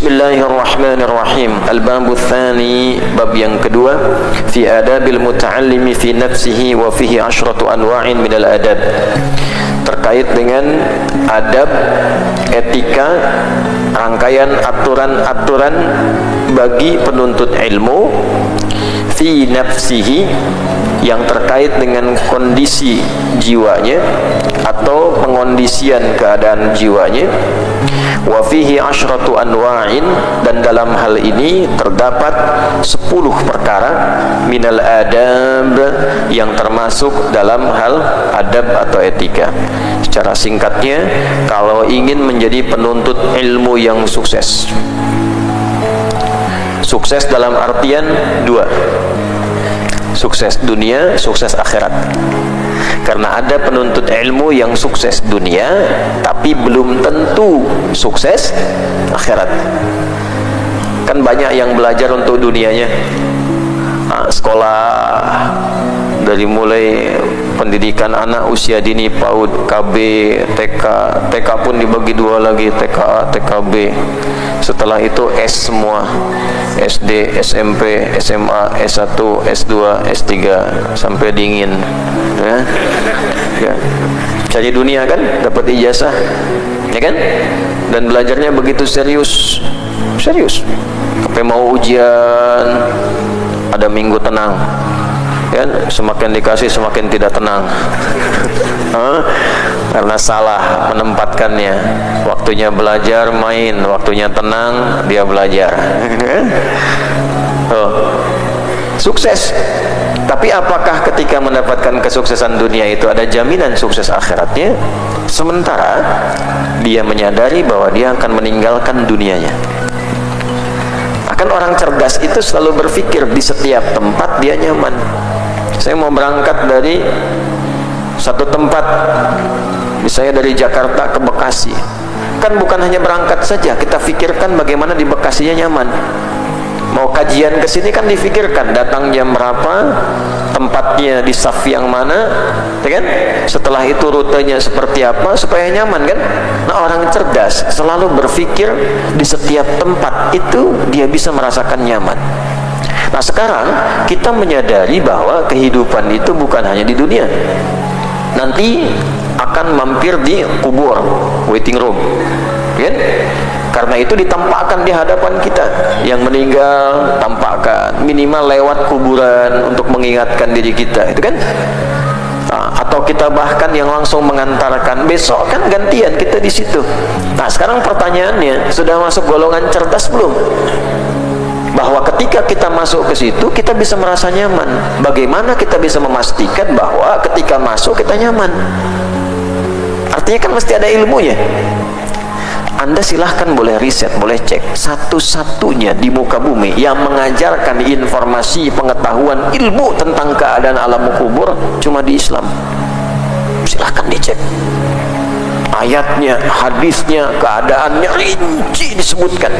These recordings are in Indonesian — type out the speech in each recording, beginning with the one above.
Bismillahirrahmanirrahim. Al-babu tsani, bab yang kedua, fi adabil muta'allimi fi nafsihi wa fihi asyratu anwa'in minal adab. Terkait dengan adab, etika, rangkaian aturan-aturan bagi penuntut ilmu fi nafsihi, yang terkait dengan kondisi jiwanya atau pengondisian keadaan jiwanya, wa fihi asyratu anwa'in, dan dalam hal ini terdapat 10 perkara minal adab, yang termasuk dalam hal adab atau etika. Secara singkatnya, kalau ingin menjadi penuntut ilmu yang sukses, sukses dalam artian dua, sukses dunia, sukses akhirat. Karena ada penuntut ilmu yang sukses dunia tapi belum tentu sukses akhirat. Kan banyak yang belajar untuk dunianya, sekolah dari mulai pendidikan anak usia dini, PAUD, KB, TK. TK pun dibagi dua lagi, TK, TKB. Setelah itu S semua, SD, SMP, SMA, S1, S2, S3, sampai dingin, ya. Cari dunia kan, dapat ijazah, ya kan? Dan belajarnya begitu serius, sampai mau ujian ada minggu tenang, kan? Semakin dikasih semakin tidak tenang. Karena salah menempatkannya. Waktunya belajar main, waktunya tenang dia belajar. Sukses. Tapi apakah ketika mendapatkan kesuksesan dunia itu ada jaminan sukses akhiratnya? Sementara dia menyadari bahwa dia akan meninggalkan dunianya. Akan orang cerdas itu selalu berpikir di setiap tempat dia nyaman. Saya mau berangkat dari satu tempat, misalnya dari Jakarta ke Bekasi, kan bukan hanya berangkat saja, kita pikirkan bagaimana di Bekasinya nyaman. Mau kajian ke sini kan difikirkan datang jam berapa, tempatnya di saf yang mana, ya kan? Setelah itu rutenya seperti apa supaya nyaman, kan? Nah, orang cerdas selalu berpikir di setiap tempat itu dia bisa merasakan nyaman. Nah, sekarang kita menyadari bahwa kehidupan itu bukan hanya di dunia. Nanti akan mampir di kubur, waiting room, kan? Karena itu ditampakkan di hadapan kita. Yang meninggal tampakkan, minimal lewat kuburan untuk mengingatkan diri kita, itu kan? Atau kita bahkan yang langsung mengantarkan, besok kan gantian kita di situ. Nah, sekarang pertanyaannya, sudah masuk golongan cerdas belum? Bahwa ketika kita masuk ke situ kita bisa merasa nyaman. Bagaimana kita bisa memastikan bahwa ketika masuk kita nyaman? Artinya kan mesti ada ilmunya. Anda silahkan boleh riset, boleh cek. Satu-satunya di muka bumi yang mengajarkan informasi, pengetahuan, ilmu tentang keadaan alam kubur cuma di Islam. Silahkan dicek. Ayatnya, hadisnya, keadaannya rinci disebutkan.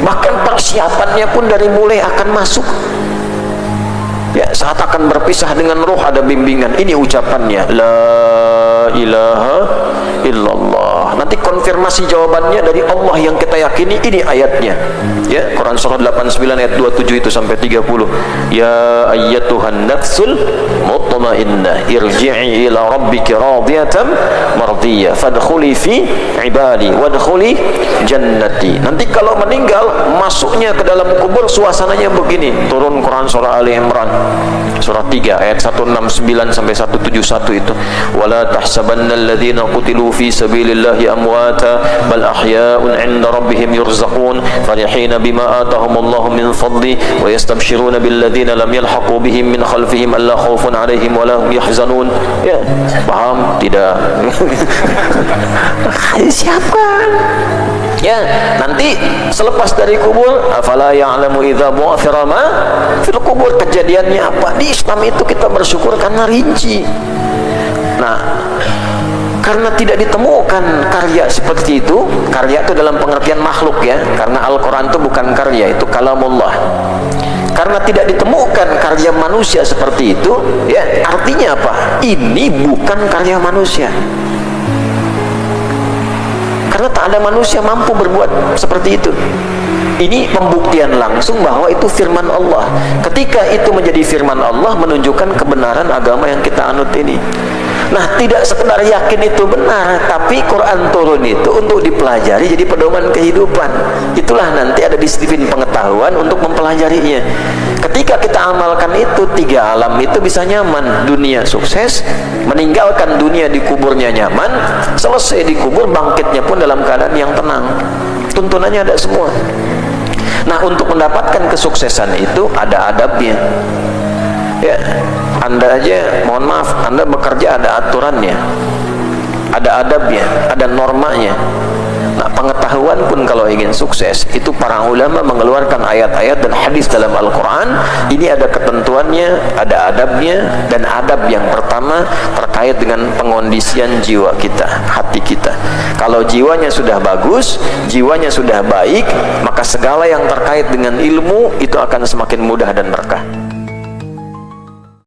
Bahkan persiapannya pun dari mulai akan masuk. Ya, saat akan berpisah dengan roh ada bimbingan. Ini ucapannya, la ilaha illallah. Nanti konfirmasi jawabannya dari Allah yang kita yakini, ini ayatnya. Ya, Quran surah 89 ayat 27 itu sampai 30. Ya ayyatuhan nafsul mutmainnah, irji'i ila rabbiki radiyatan mardiyah, fadkhuli fi ibadi wadkhuli jannati. Nanti kalau meninggal, masuknya ke dalam kubur suasananya begini. Turun Quran surah Ali Imran surah 3 ayat 169 sampai 171 itu. Wala tahsabannal ladzina qutilu fi sabilillahi amwata bal ahya'un 'inda rabbihim yurzaqun farihina bima atahumullahu min fadli wa yastabshiruna bil ladzina lam yalhaqu bihim min khalfihim alla khaufun 'alaihim wa la hum yahzanun. Ya, paham tidak? Siapkan. Ya, nanti selepas dari kubur, afala ya'lamu idza bu'thira ma fil kubur, kejadiannya apa? Di Islam itu kita bersyukur karena rinci. Nah, karena tidak ditemukan karya seperti itu, karya itu dalam pengertian makhluk ya, karena Al-Quran itu bukan karya, itu kalamullah. Karena tidak ditemukan karya manusia seperti itu, ya, artinya apa? Ini bukan karya manusia. Karena tak ada manusia mampu berbuat seperti itu. Ini pembuktian langsung bahwa itu firman Allah. Ketika itu menjadi firman Allah, menunjukkan kebenaran agama yang kita anut ini. Nah, tidak sekedar yakin itu benar, tapi Quran turun itu untuk dipelajari jadi pedoman kehidupan. Itulah nanti ada disiplin pengetahuan untuk mempelajarinya. Ketika kita amalkan itu, 3 alam itu bisa nyaman. Dunia sukses, meninggalkan dunia di kuburnya nyaman, selesai dikubur, bangkitnya pun dalam keadaan yang tenang. Tuntunannya ada semua. Nah, untuk mendapatkan kesuksesan itu ada adabnya. Ya, Anda aja, mohon maaf, Anda bekerja ada aturannya, ada adabnya, ada normanya. Nah, pengetahuan pun kalau ingin sukses, itu para ulama mengeluarkan ayat-ayat dan hadis dalam Al-Quran. Ini ada ketentuannya, ada adabnya. Dan adab yang pertama terkait dengan pengondisian jiwa kita, hati kita. Kalau jiwanya sudah bagus, jiwanya sudah baik, maka segala yang terkait dengan ilmu itu akan semakin mudah dan berkah.